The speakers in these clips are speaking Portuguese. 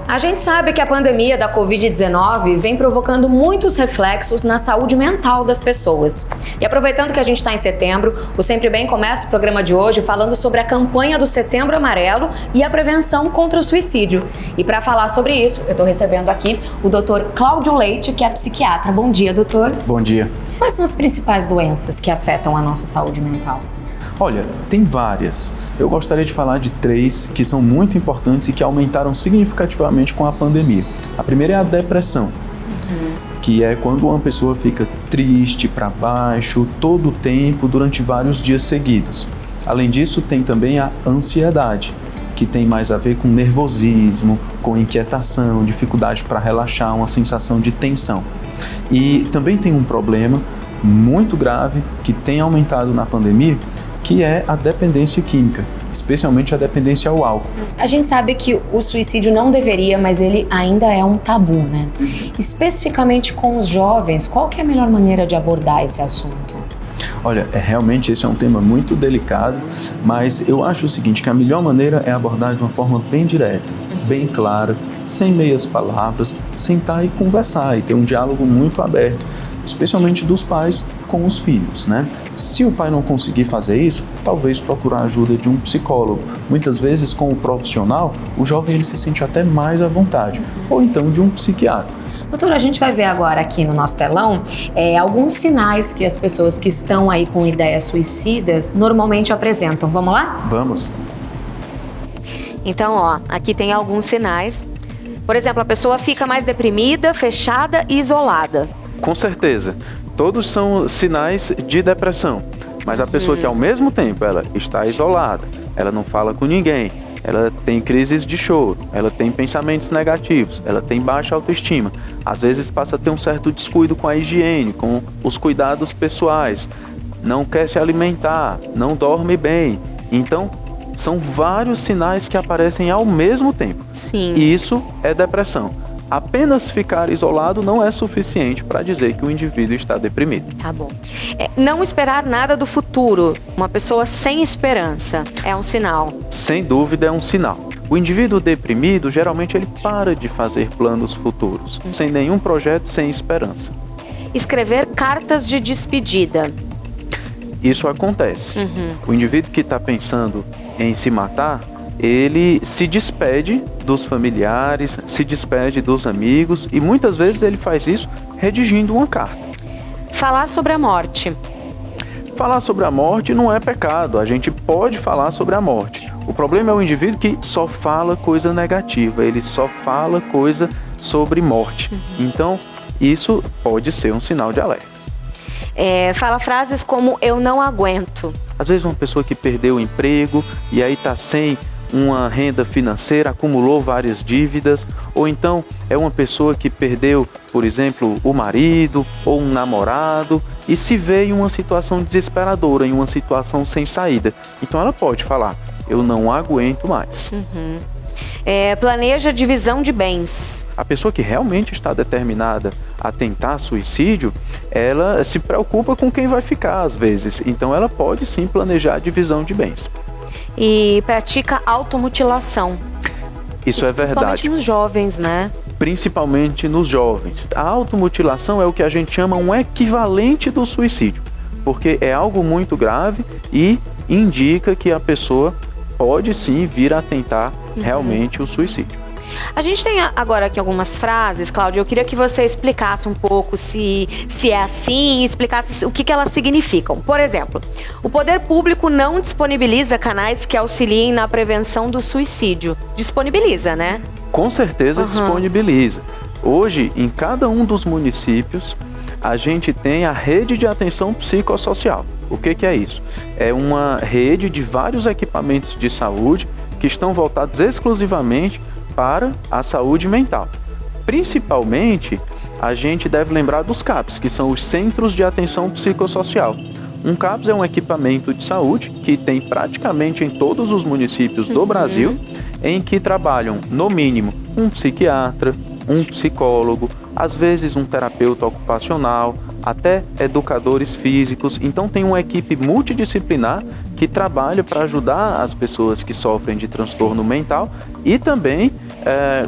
A gente sabe que a pandemia da Covid-19 vem provocando muitos reflexos na saúde mental das pessoas. E aproveitando que a gente está em setembro, o Sempre Bem começa o programa de hoje falando sobre a campanha do Setembro Amarelo e a prevenção contra o suicídio. E para falar sobre isso, eu estou recebendo aqui o Dr. Cláudio Leite, que é psiquiatra. Bom dia, doutor. Bom dia. Quais são as principais doenças que afetam a nossa saúde mental? Olha, tem várias. Eu gostaria de falar de 3 que são muito importantes e que aumentaram significativamente com a pandemia. A primeira é a depressão, que é quando uma pessoa fica triste, para baixo, todo o tempo, durante vários dias seguidos. Além disso, tem também a ansiedade, que tem mais a ver com nervosismo, com inquietação, dificuldade para relaxar, uma sensação de tensão. E também tem um problema muito grave que tem aumentado na pandemia, que é a dependência química, especialmente a dependência ao álcool. A gente sabe que o suicídio não deveria, mas ele ainda é um tabu, né? Especificamente com os jovens, qual que é a melhor maneira de abordar esse assunto? Olha, realmente esse é um tema muito delicado, mas eu acho o seguinte, que a melhor maneira é abordar de uma forma bem direta, bem clara, sem meias palavras, sentar e conversar e ter um diálogo muito aberto, especialmente dos pais com os filhos, né? Se o pai não conseguir fazer isso, talvez procurar a ajuda de um psicólogo. Muitas vezes, com o profissional, o jovem ele se sente até mais à vontade, ou então de um psiquiatra. Doutora, a gente vai ver agora aqui no nosso telão alguns sinais que as pessoas que estão aí com ideias suicidas normalmente apresentam. Vamos lá? Vamos. Então, ó, aqui tem alguns sinais. Por exemplo, a pessoa fica mais deprimida, fechada e isolada. Com certeza, todos são sinais de depressão, mas a pessoa que ao mesmo tempo ela está isolada, ela não fala com ninguém, ela tem crises de choro, ela tem pensamentos negativos, ela tem baixa autoestima, às vezes passa a ter um certo descuido com a higiene, com os cuidados pessoais, não quer se alimentar, não dorme bem. Então, são vários sinais que aparecem ao mesmo tempo. Sim. E isso é depressão. Apenas ficar isolado não é suficiente para dizer que o indivíduo está deprimido. Tá bom. Não esperar nada do futuro. Uma pessoa sem esperança é um sinal. Sem dúvida é um sinal. O indivíduo deprimido, geralmente ele para de fazer planos futuros, sem nenhum projeto, sem esperança. Escrever cartas de despedida. Isso acontece. O indivíduo que está pensando em se matar, ele se despede dos familiares, se despede dos amigos e muitas vezes ele faz isso redigindo uma carta. Falar sobre a morte. Falar sobre a morte não é pecado, a gente pode falar sobre a morte. O problema é o indivíduo que só fala coisa negativa, ele só fala coisa sobre morte. Então, isso pode ser um sinal de alerta. Fala frases como eu não aguento. Às vezes uma pessoa que perdeu o emprego e aí está sem uma renda financeira, acumulou várias dívidas, ou então é uma pessoa que perdeu, por exemplo, o marido ou um namorado e se vê em uma situação desesperadora, em uma situação sem saída. Então ela pode falar, eu não aguento mais. Planeja divisão de bens. A pessoa que realmente está determinada a tentar suicídio, ela se preocupa com quem vai ficar às vezes. Então ela pode sim planejar a divisão de bens. E pratica automutilação. Isso é verdade. Principalmente nos jovens, né? Principalmente nos jovens. A automutilação é o que a gente chama um equivalente do suicídio, porque é algo muito grave e indica que a pessoa pode sim vir a tentar realmente o suicídio. A gente tem agora aqui algumas frases, Cláudia, eu queria que você explicasse um pouco se é assim, explicasse o que elas significam. Por exemplo, o poder público não disponibiliza canais que auxiliem na prevenção do suicídio. Disponibiliza, né? Com certeza disponibiliza. Hoje, em cada um dos municípios, a gente tem a rede de atenção psicossocial. O que é isso? É uma rede de vários equipamentos de saúde que estão voltados exclusivamente para a saúde mental. Principalmente, a gente deve lembrar dos CAPs, que são os Centros de Atenção Psicossocial. Um CAPS é um equipamento de saúde que tem praticamente em todos os municípios do Brasil, em que trabalham, no mínimo, um psiquiatra, um psicólogo, às vezes um terapeuta ocupacional, até educadores físicos. Então tem uma equipe multidisciplinar que trabalha para ajudar as pessoas que sofrem de transtorno mental e também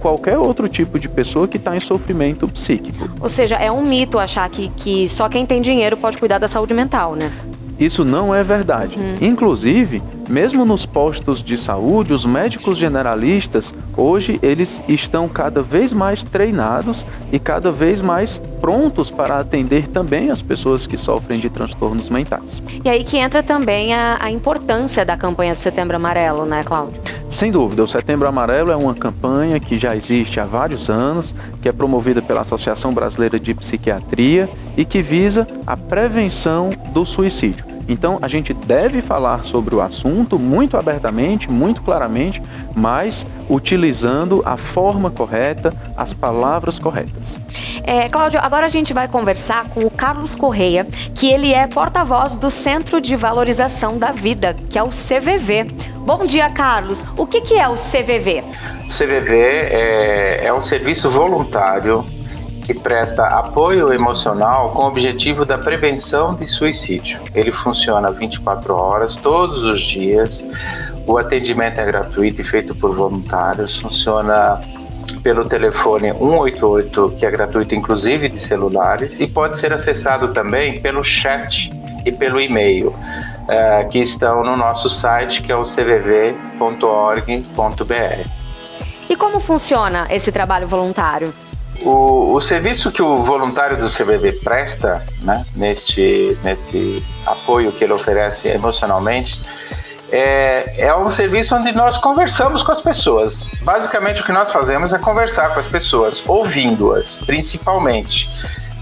qualquer outro tipo de pessoa que está em sofrimento psíquico. Ou seja, é um mito achar que só quem tem dinheiro pode cuidar da saúde mental, né? Isso não é verdade. Inclusive, mesmo nos postos de saúde, os médicos generalistas, hoje, eles estão cada vez mais treinados e cada vez mais prontos para atender também as pessoas que sofrem de transtornos mentais. E aí que entra também a importância da campanha do Setembro Amarelo, né, Cláudio? Sem dúvida, o Setembro Amarelo é uma campanha que já existe há vários anos, que é promovida pela Associação Brasileira de Psiquiatria e que visa a prevenção do suicídio. Então, a gente deve falar sobre o assunto muito abertamente, muito claramente, mas utilizando a forma correta, as palavras corretas. Cláudio, agora a gente vai conversar com o Carlos Correia, que ele é porta-voz do Centro de Valorização da Vida, que é o CVV. Bom dia, Carlos. O que é o CVV? O CVV é um serviço voluntário que presta apoio emocional com o objetivo da prevenção de suicídio. Ele funciona 24 horas, todos os dias. O atendimento é gratuito e feito por voluntários. Funciona pelo telefone 188, que é gratuito inclusive de celulares, e pode ser acessado também pelo chat e pelo e-mail, que estão no nosso site, que é o cvv.org.br. E como funciona esse trabalho voluntário? O serviço que o voluntário do CVV presta, né, nesse apoio que ele oferece emocionalmente, é um serviço onde nós conversamos com as pessoas. Basicamente, o que nós fazemos é conversar com as pessoas, ouvindo-as, principalmente.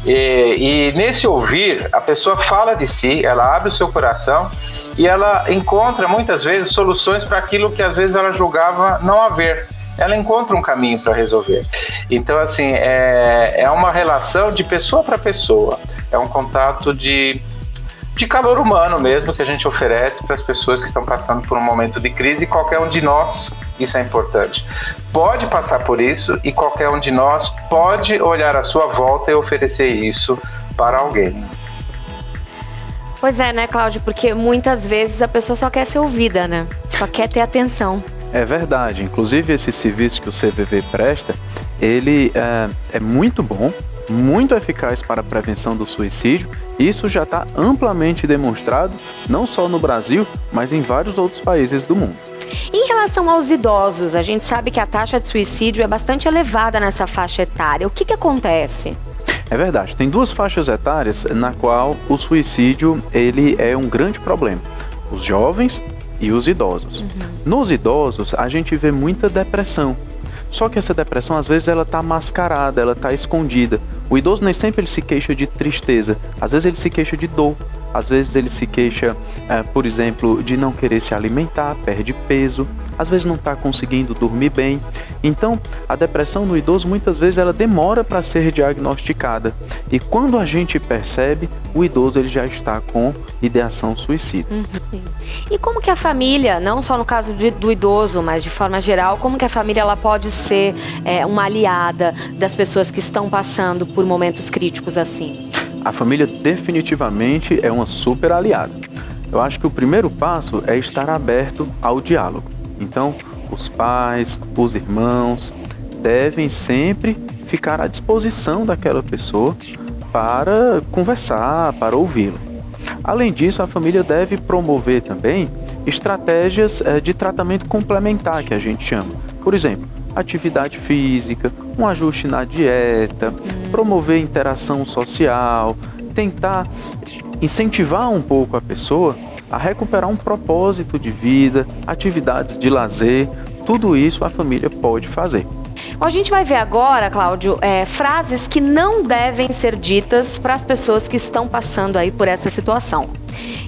E nesse ouvir, a pessoa fala de si, ela abre o seu coração e ela encontra, muitas vezes, soluções para aquilo que, às vezes, ela julgava não haver. Ela encontra um caminho para resolver. Então, assim, é uma relação de pessoa para pessoa. É um contato de calor humano mesmo que a gente oferece para as pessoas que estão passando por um momento de crise, e qualquer um de nós, isso é importante, pode passar por isso, e qualquer um de nós pode olhar à sua volta e oferecer isso para alguém. Pois é, né, Cláudio? Porque muitas vezes a pessoa só quer ser ouvida, né? Só quer ter atenção. É verdade. Inclusive, esse serviço que o CVV presta, ele é muito bom, muito eficaz para a prevenção do suicídio. Isso já está amplamente demonstrado, não só no Brasil, mas em vários outros países do mundo. Em relação aos idosos, a gente sabe que a taxa de suicídio é bastante elevada nessa faixa etária. O que acontece? É verdade. Tem duas faixas etárias na qual o suicídio ele é um grande problema. Os jovens e os idosos. Nos idosos, a gente vê muita depressão. Só que essa depressão, às vezes, ela está mascarada, ela está escondida. O idoso nem sempre ele se queixa de tristeza. Às vezes ele se queixa de dor. Às vezes ele se queixa, por exemplo, de não querer se alimentar, perde peso. Às vezes não está conseguindo dormir bem. Então, a depressão no idoso, muitas vezes, ela demora para ser diagnosticada. E quando a gente percebe, o idoso ele já está com ideação suicida. E como que a família, não só no caso do idoso, mas de forma geral, como que a família ela pode ser uma aliada das pessoas que estão passando por momentos críticos assim? A família definitivamente é uma super aliada. Eu acho que o primeiro passo é estar aberto ao diálogo. Então, os pais, os irmãos devem sempre ficar à disposição daquela pessoa para conversar, para ouvi-la. Além disso, a família deve promover também estratégias de tratamento complementar, que a gente chama. Por exemplo, atividade física, um ajuste na dieta, promover interação social, tentar incentivar um pouco a pessoa a recuperar um propósito de vida, atividades de lazer, tudo isso a família pode fazer. A gente vai ver agora, Cláudio, frases que não devem ser ditas para as pessoas que estão passando aí por essa situação.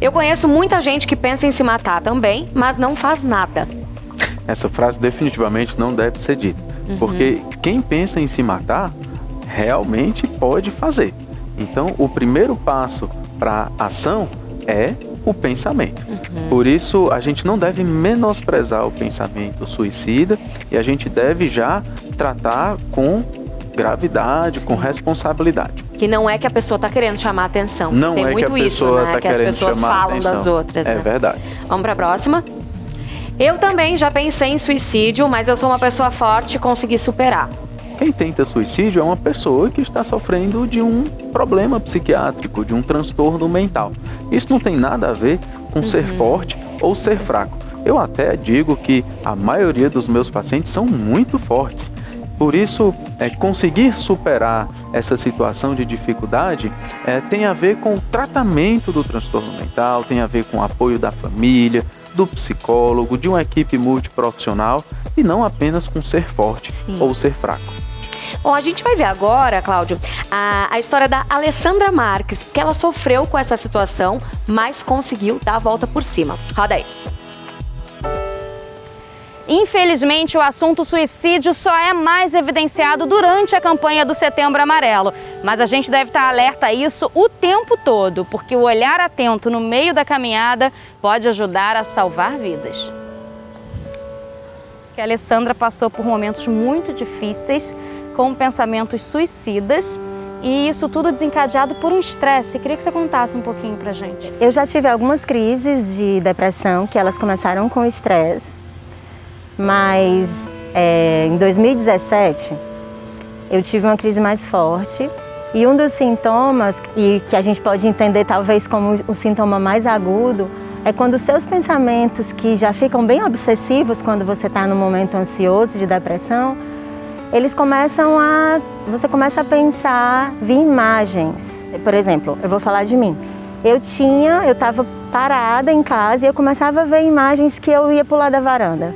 Eu conheço muita gente que pensa em se matar também, mas não faz nada. Essa frase definitivamente não deve ser dita, porque quem pensa em se matar realmente pode fazer. Então, o primeiro passo para a ação é o pensamento. Por isso, a gente não deve menosprezar o pensamento suicida e a gente deve já tratar com gravidade, com responsabilidade. Que não é que a pessoa está querendo chamar a atenção. Não tem é muito que a isso, pessoa né? está Que as querendo pessoas chamar a falam atenção. das outras, né? É verdade. Vamos para a próxima. Eu também já pensei em suicídio, mas eu sou uma pessoa forte e consegui superar. Quem tenta suicídio é uma pessoa que está sofrendo de um problema psiquiátrico, de um transtorno mental. Isso não tem nada a ver com ser forte ou ser fraco. Eu até digo que a maioria dos meus pacientes são muito fortes. Por isso, conseguir superar essa situação de dificuldade tem a ver com o tratamento do transtorno mental, tem a ver com o apoio da família, do psicólogo, de uma equipe multiprofissional e não apenas com ser forte ou ser fraco. Bom, a gente vai ver agora, Cláudio, a história da Alessandra Marques, porque ela sofreu com essa situação, mas conseguiu dar a volta por cima. Roda aí. Infelizmente, o assunto suicídio só é mais evidenciado durante a campanha do Setembro Amarelo. Mas a gente deve estar alerta a isso o tempo todo, porque o olhar atento no meio da caminhada pode ajudar a salvar vidas. A Alessandra passou por momentos muito difíceis, com pensamentos suicidas, e isso tudo desencadeado por um estresse. Queria que você contasse um pouquinho pra gente. Eu já tive algumas crises de depressão, que elas começaram com estresse, mas em 2017 eu tive uma crise mais forte, e um dos sintomas, e que a gente pode entender talvez como o sintoma mais agudo, é quando os seus pensamentos, que já ficam bem obsessivos quando você está num momento ansioso de depressão, você começa a pensar, vir imagens. Por exemplo, eu vou falar de mim. Eu estava parada em casa e eu começava a ver imagens que eu ia pular da varanda.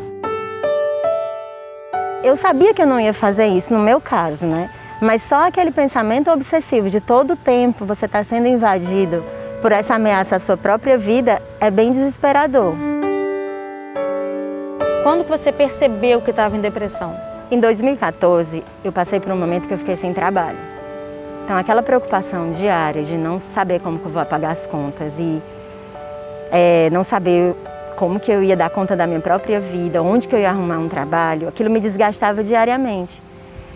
Eu sabia que eu não ia fazer isso, no meu caso, né? Mas só aquele pensamento obsessivo de todo o tempo você está sendo invadido por essa ameaça à sua própria vida é bem desesperador. Quando que você percebeu que estava em depressão? Em 2014, eu passei por um momento que eu fiquei sem trabalho. Então, aquela preocupação diária de não saber como que eu vou pagar as contas e não saber como que eu ia dar conta da minha própria vida, onde que eu ia arrumar um trabalho, aquilo me desgastava diariamente.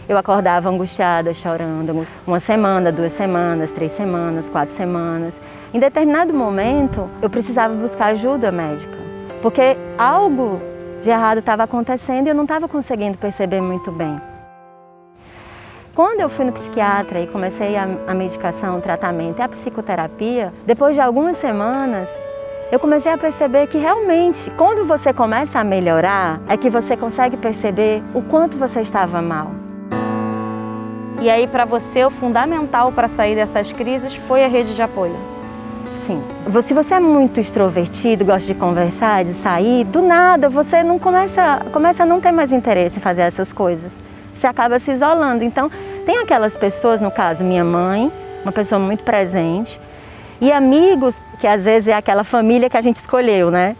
Eu acordava angustiada, chorando, 1 semana, 2 semanas, 3 semanas, 4 semanas. Em determinado momento, eu precisava buscar ajuda médica, porque algo de errado estava acontecendo e eu não estava conseguindo perceber muito bem. Quando eu fui no psiquiatra e comecei a medicação, o tratamento e a psicoterapia, depois de algumas semanas, eu comecei a perceber que realmente, quando você começa a melhorar, é que você consegue perceber o quanto você estava mal. E aí, para você, o fundamental para sair dessas crises foi a rede de apoio? Sim. Se você é muito extrovertido, gosta de conversar, de sair, do nada você não começa a não ter mais interesse em fazer essas coisas. Você acaba se isolando. Então, tem aquelas pessoas, no caso minha mãe, uma pessoa muito presente, e amigos, que às vezes é aquela família que a gente escolheu, né?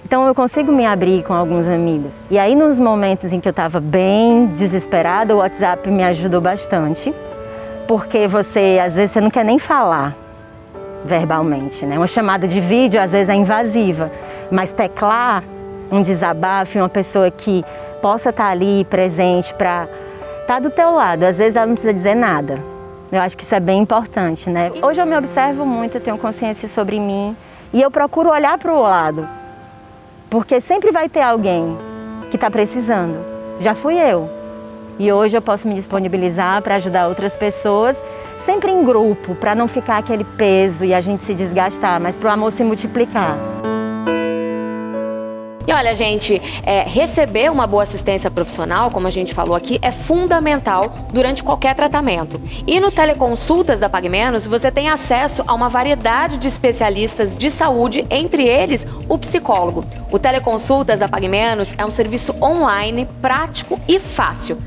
Então eu consigo me abrir com alguns amigos. E aí nos momentos em que eu estava bem desesperada, o WhatsApp me ajudou bastante, porque às vezes você não quer nem falar verbalmente, né? Uma chamada de vídeo às vezes é invasiva, mas teclar um desabafo, uma pessoa que possa estar ali presente para estar do teu lado, às vezes ela não precisa dizer nada. Eu acho que isso é bem importante, né? Hoje eu me observo muito, eu tenho consciência sobre mim e eu procuro olhar para o lado, porque sempre vai ter alguém que está precisando. Já fui eu e hoje eu posso me disponibilizar para ajudar outras pessoas, sempre em grupo, para não ficar aquele peso e a gente se desgastar, mas para o amor se multiplicar. E olha, gente, receber uma boa assistência profissional, como a gente falou aqui, é fundamental durante qualquer tratamento. E no Teleconsultas da PagMenos, você tem acesso a uma variedade de especialistas de saúde, entre eles o psicólogo. O Teleconsultas da PagMenos é um serviço online, prático e fácil.